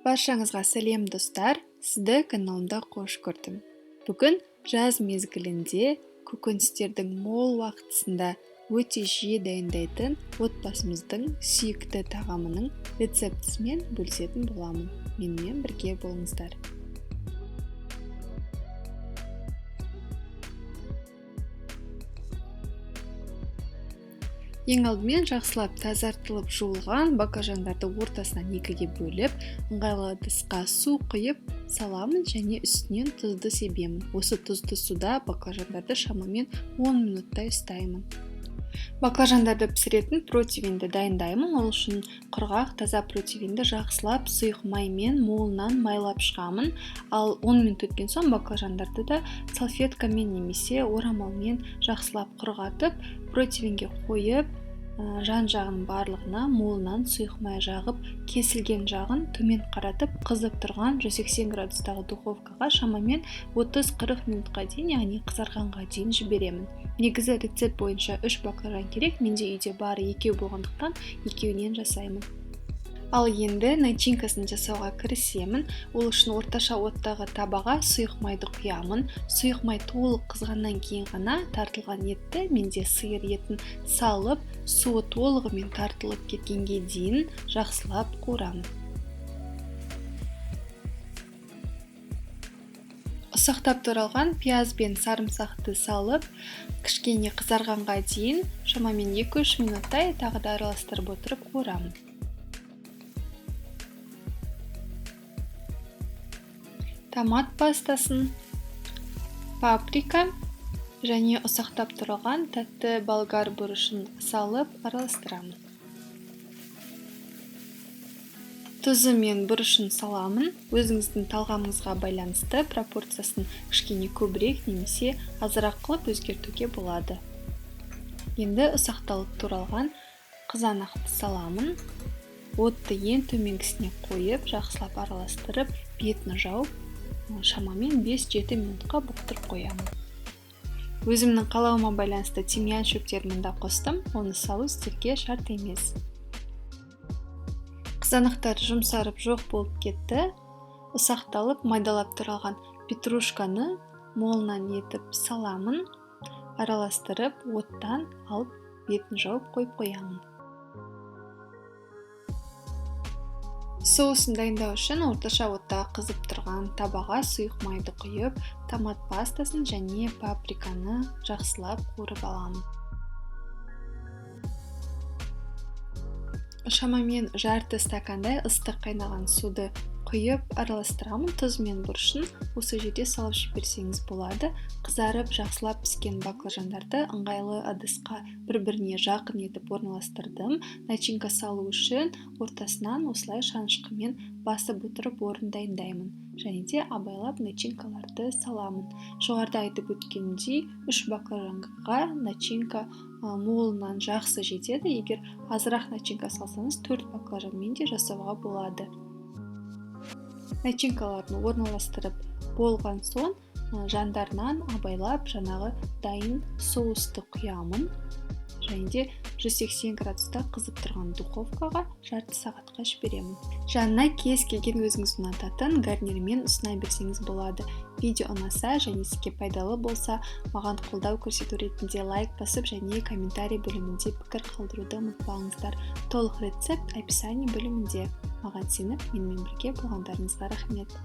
Баршаңызға сәлем достар, сізді каналымда қош көрдім. Бүгін жаз мезгілінде көкөністердің мол уақытысында өте жиі дайындайтын отбасымыздың сүйікті тағамының рецептісімен бөлісетін боламын. Менімен бірге болыңыздар. Ең алдымен жақсылап тазартылып жуылған баклажандарды ортасынан екіге бөліп, ыңғайлы ыдысқа су құйып саламын және үстінен тұзды себемін. Осы тұзды суда баклажандарды шамамен 10 минуттай ұстаймын. Баклажандарды пісіретін противеньді дайындаймын. Ол үшін құрғақ таза противеньді жақсылап сұйық маймен молынан майлап шығамын. Ал 10 минут өткен соң баклажандарды да салфеткамен немесе орамалмен жақсылап құрғатып, противеньге қойып, жан-жағын барлығына молынан сұйық май жағып, кесілген жағын төмен қаратып, қызып тұрған 180 градустағы духовкаға шамамен 30-40 минутқа дейін, яғни қызарғанға дейін жіберемін. Негізі рецепт бойынша 3 баклажан керек, менде үйде бары 2 болғандықтан екеуінен жасаймын. Ал енді начинкасын жасауға кірісемін. Ол үшін орташа оттағы табаға сұйық майды құямын. Сұйық май толық қызғаннан кейін ғана тартылған етті, менде сиыр етін салып, суы толығымен тартылып кеткенге дейін жақсылап қуырамын. Ұсақтап туралған пияз бен сарымсақты салып, кішкене қызарғанға дейін шамамен 2-3 минуттай тағы да араластырып отырып қуырамын. Томат пастасын, паприка және ұсақтап тұрылған тәтті болгар бұрышын салып араластырамын. Тұзы мен бұрышын саламын. Өзіңіздің талғамыңызға байланысты пропорциясын кішкене көбірек немесе азырақ қылып өзгертуге болады. Енді ұсақталып туралған қызанақты саламын. Отты ең төменгісіне қойып, жақсылап араластырып, бетін жауып, шамамен 5-7 минутқа бұқтырып қоямын. Өзімнің қалауыма байланысты тимьян шөптерін мұнда қостым, оны салу сіздерге шарт емес. Қызанақтар жұмсарып жоқ болып кетті. Ұсақталып, майдалап тұралған петрушканы молынан етіп саламын, араластырып, оттан алып, бетін жауып қойып қоямын. Соусын дайындау үшін орташа отта қызып тұрған табаға сұйық майды құйып, томат пастасын және паприканы жақсылап қуырып аламын. Шамамен жарты стакандай ыстық қайнаған суды құйып араластырамын. Тұз мен бұрышын осы жерде салып жіберсеңіз болады. Қызарып, жақсылап піскен баклажандарды ыңғайлы ыдысқа бір-біріне жақын етіп орналастырдым. Начинка салу үшін ортасынан осылай шанышқымен басып отырып орын дайындаймын. Және де абайлап начинкаларды саламын. Жоғарыда айтып өткенімдей, 3 баклажанға начинка молынан жақсы жетеді. Егер азырақ начинка салсаңыз, 4 баклажанмен де жасауға болады. Начинкаларын орналастырып болған соң, жандарынан абайлап жаңағы дайын соусты құямын. Және де 180 градуста қызып тұрған духовкаға жарты сағатқа жіберемін. Жанына кез келген өзіңіз ұнататын гарнирмен ұсына берсеңіз болады. Видео ұнаса және сізге пайдалы болса, маған қолдау көрсету ретінде лайк басып және комментарий бөлімінде пікір қалдыруды ұмытпаңыздар. Толық рецепт описание бөлімінде. Маған сеніп, менімен бірге болғандарыңызға рахмет.